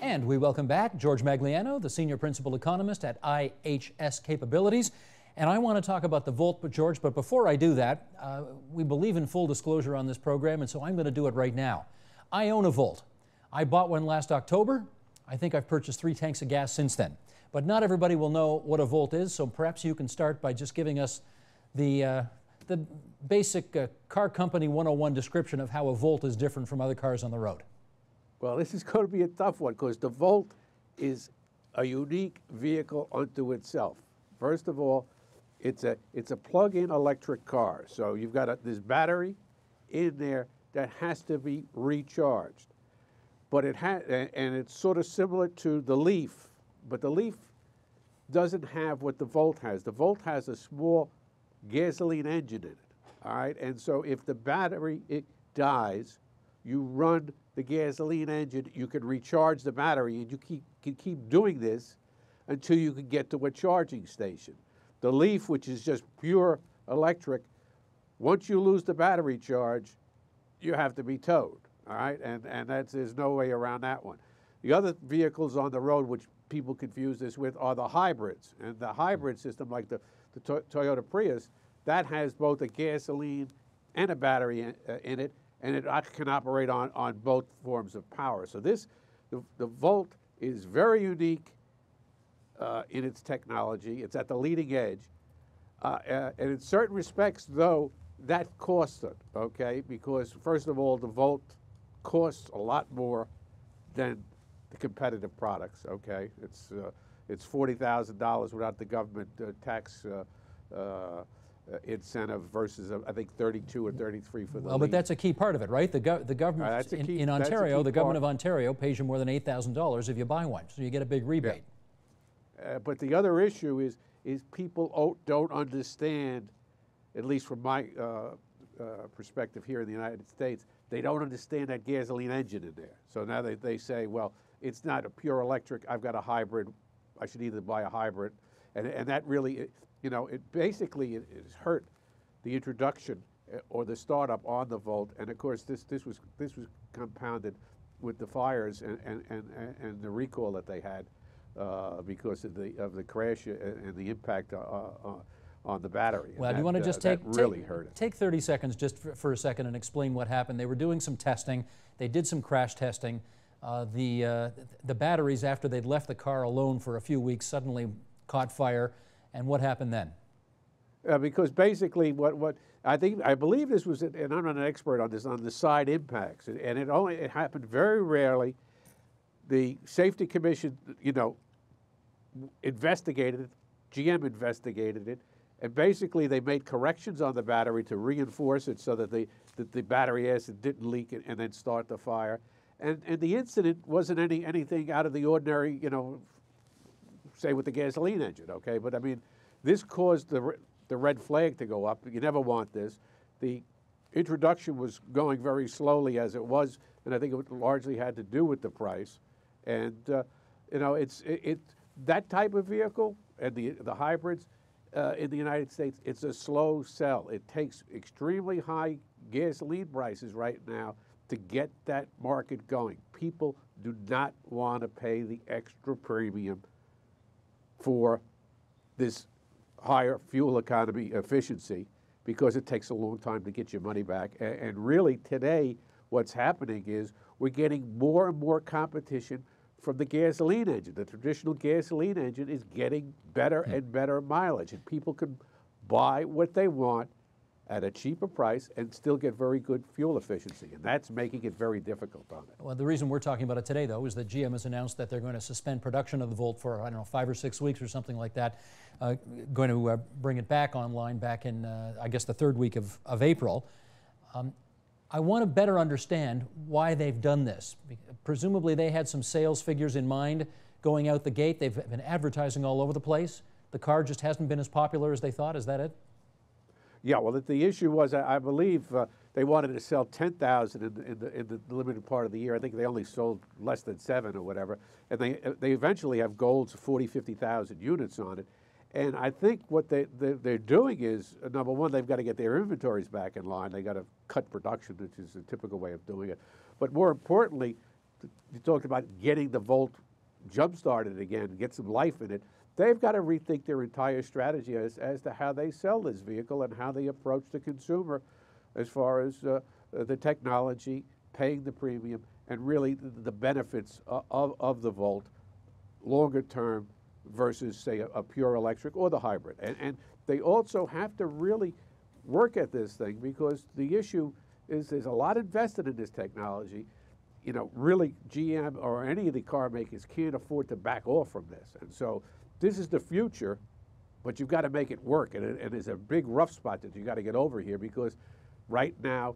And we welcome back George Magliano, the senior principal economist at IHS Capabilities. And I want to talk about the Volt, George, but before I do that, we believe in full disclosure on this program, and so I'm going to do it right now. I own a Volt. I bought one last October. I think I've purchased 3 tanks of gas since then. But not everybody will know what a Volt is, so perhaps you can start by just giving us the basic car company 101 description of how a Volt is different from other cars on the road. Well, this is going to be a tough one because the Volt is a unique vehicle unto itself. First of all, it's a plug-in electric car. So you've got this battery in there that has to be recharged. But and it's sort of similar to the Leaf, but the Leaf doesn't have what the Volt has. The Volt has a small gasoline engine in it, all right? And so if the battery dies, you run the gasoline engine, you can recharge the battery, and you can keep doing this until you can get to a charging station. The Leaf, which is just pure electric, once you lose the battery charge, you have to be towed, all right? And there's no way around that one. The other vehicles on the road, which people confuse this with, are the hybrids. And the hybrid system, like the Toyota Prius, that has both a gasoline and a battery in it, and it can operate on both forms of power. So the Volt is very unique in its technology. It's at the leading edge. And in certain respects, though, that costs it, okay? Because, first of all, the Volt costs a lot more than the competitive products, okay? It's $40,000 without the government tax incentive versus, I think, 32 or 33 for the Well, but that's a key part of it, right? The government in Ontario, the government of Ontario pays you more than $8,000 if you buy one, so you get a big rebate. Yeah. But the other issue is people don't understand, at least from my perspective here in the United States, they don't understand that gasoline engine in there. So now they say, well, it's not a pure electric, I've got a hybrid, I should either buy a hybrid. And that really, it basically has hurt the introduction or the startup on the Volt. And of course, this was compounded with the fires and the recall that they had because of the crash and the impact on the battery. Well, do you want to just take 30 seconds just for a second and explain what happened? They were doing some testing. They did some crash testing. The batteries, after they'd left the car alone for a few weeks, suddenly caught fire. And what happened then? Because basically what I believe this was, and I'm not an expert on this, on the side impacts. And it happened very rarely. The Safety Commission, investigated it. GM investigated it. And basically, they made corrections on the battery to reinforce it so that the battery acid didn't leak and then start the fire. And the incident wasn't anything out of the ordinary, say with the gasoline engine, okay? But I mean, this caused the red flag to go up. You never want this. The introduction was going very slowly as it was, and I think it largely had to do with the price. And that type of vehicle and the hybrids in the United States, it's a slow sell. It takes extremely high gasoline prices right now to get that market going. People do not want to pay the extra premium for this higher fuel economy efficiency because it takes a long time to get your money back. And really today, what's happening is we're getting more and more competition from the gasoline engine. The traditional gasoline engine is getting better and better mileage, and people can buy what they want at a cheaper price and still get very good fuel efficiency, and that's making it very difficult on it. Well, the reason we're talking about it today, though, is that GM has announced that they're going to suspend production of the Volt for, I don't know, 5 or 6 weeks or something like that, going to bring it back online back in, I guess, the 3rd week of April. I want to better understand why they've done this. Presumably they had some sales figures in mind going out the gate. They've been advertising all over the place. The car just hasn't been as popular as they thought. Is that it? Yeah, well, the issue was, I believe they wanted to sell 10,000 in the limited part of the year. I think they only sold less than 7 or whatever. And they eventually have goals of 40, 50,000 units on it. And I think what they're doing is, number one, they've got to get their inventories back in line. They've got to cut production, which is a typical way of doing it. But more importantly, you talked about getting the Volt jump-started again, get some life in it. They've got to rethink their entire strategy as to how they sell this vehicle and how they approach the consumer as far as the technology, paying the premium, and really the benefits of the Volt longer term versus, say, a pure electric or the hybrid. And they also have to really work at this thing, because the issue is there's a lot invested in this technology. You know, really GM or any of the car makers can't afford to back off from this. And so this is the future, but you've got to make it work. And there's a big rough spot that you got to get over here, because right now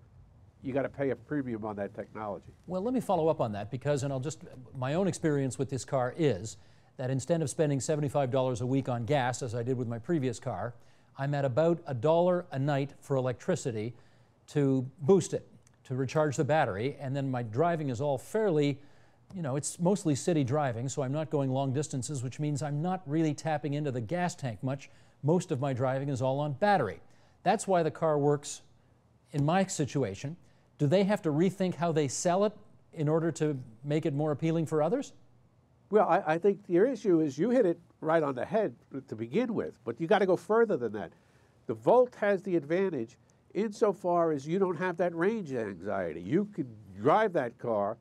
you got to pay a premium on that technology. Well, let me follow up on that, because, and my own experience with this car is that instead of spending $75 a week on gas, as I did with my previous car, I'm at about $1 a night for electricity to boost it, to recharge the battery, and then my driving is all fairly, you know, it's mostly city driving, so I'm not going long distances, which means I'm not really tapping into the gas tank much. Most of my driving is all on battery. That's why the car works in my situation. Do they have to rethink how they sell it in order to make it more appealing for others? Well, I think your issue is you hit it right on the head to begin with, but you got to go further than that. The Volt has the advantage insofar as you don't have that range anxiety. You can drive that car,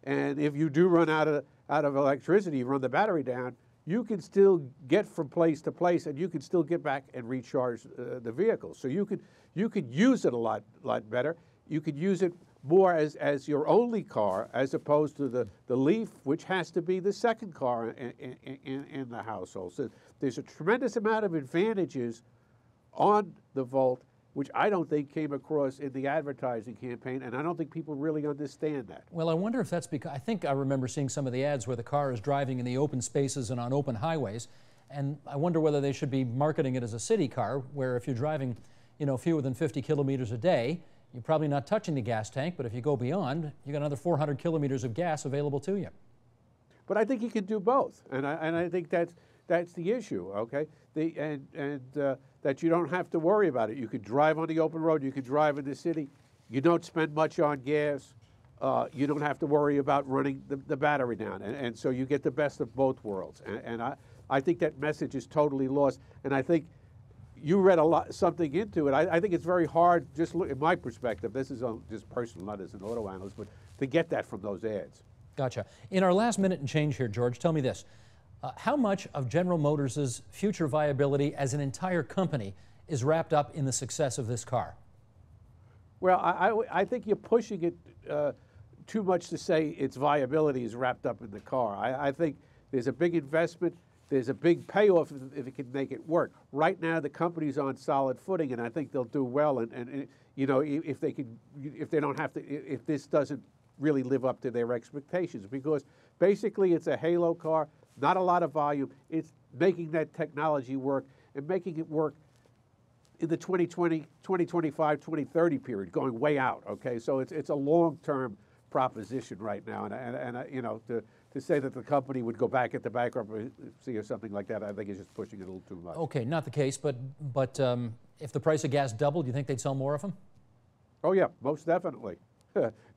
and if you do run out of electricity, you run the battery down, you can still get from place to place, and you can still get back and recharge the vehicle. So you could use it a lot better. You could use it more as your only car, as opposed to the Leaf, which has to be the second car in the household. So there's a tremendous amount of advantages on the Volt, which I don't think came across in the advertising campaign, and I don't think people really understand that. Well, I wonder if that's because, I think I remember seeing some of the ads where the car is driving in the open spaces and on open highways, and I wonder whether they should be marketing it as a city car, where if you're driving, you know, fewer than 50 kilometers a day, you're probably not touching the gas tank, but if you go beyond, you got another 400 kilometers of gas available to you. But I think you can do both, and I think that's the issue, okay? That you don't have to worry about it. You could drive on the open road, you could drive in the city, you don't spend much on gas, you don't have to worry about running the battery down, and so you get the best of both worlds. And I think that message is totally lost, and I think you read something into it. I think it's very hard, just look, in my perspective, this is just personal, not as an auto analyst, but to get that from those ads. Gotcha. In our last minute and change here, George, tell me this. How much of General Motors' future viability as an entire company is wrapped up in the success of this car? Well, I think you're pushing it too much to say its viability is wrapped up in the car. I think there's a big investment. There's a big payoff if it can make it work. Right now, the company's on solid footing, and I think they'll do well. And you know, if they don't have to, if this doesn't really live up to their expectations, because basically it's a halo car, not a lot of volume. It's making that technology work and making it work in the 2020, 2025, 2030 period, going way out. Okay, so it's a long-term proposition right now, and you know, to say that the company would go back into bankruptcy or something like that, I think is just pushing it a little too much. Okay, not the case, but if the price of gas doubled, do you think they'd sell more of them? Oh yeah, most definitely.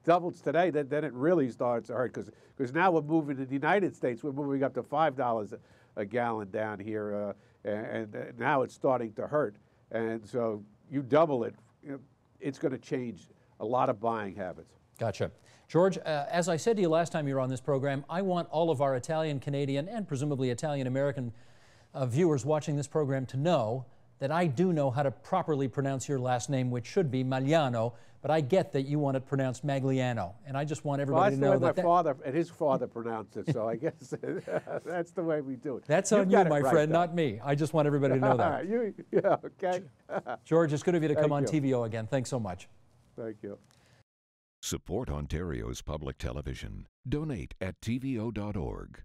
Doubles today, then it really starts to hurt, because now we're moving in the United States, we're moving up to $5 a gallon down here, and now it's starting to hurt. And so you double it, you know, it's going to change a lot of buying habits. Gotcha. George, as I said to you last time you were on this program, I want all of our Italian, Canadian, and presumably Italian American viewers watching this program to know that I do know how to properly pronounce your last name, which should be Magliano, but I get that you want it pronounced Magliano, and I just want everybody to know that. My father and his father pronounced it, so I guess that's the way we do it. That's on you, my friend, not me. I just want everybody to know that. Yeah, okay. George, it's good of you to come on TVO again. Thanks so much. Thank you. Support Ontario's public television. Donate at tvo.org.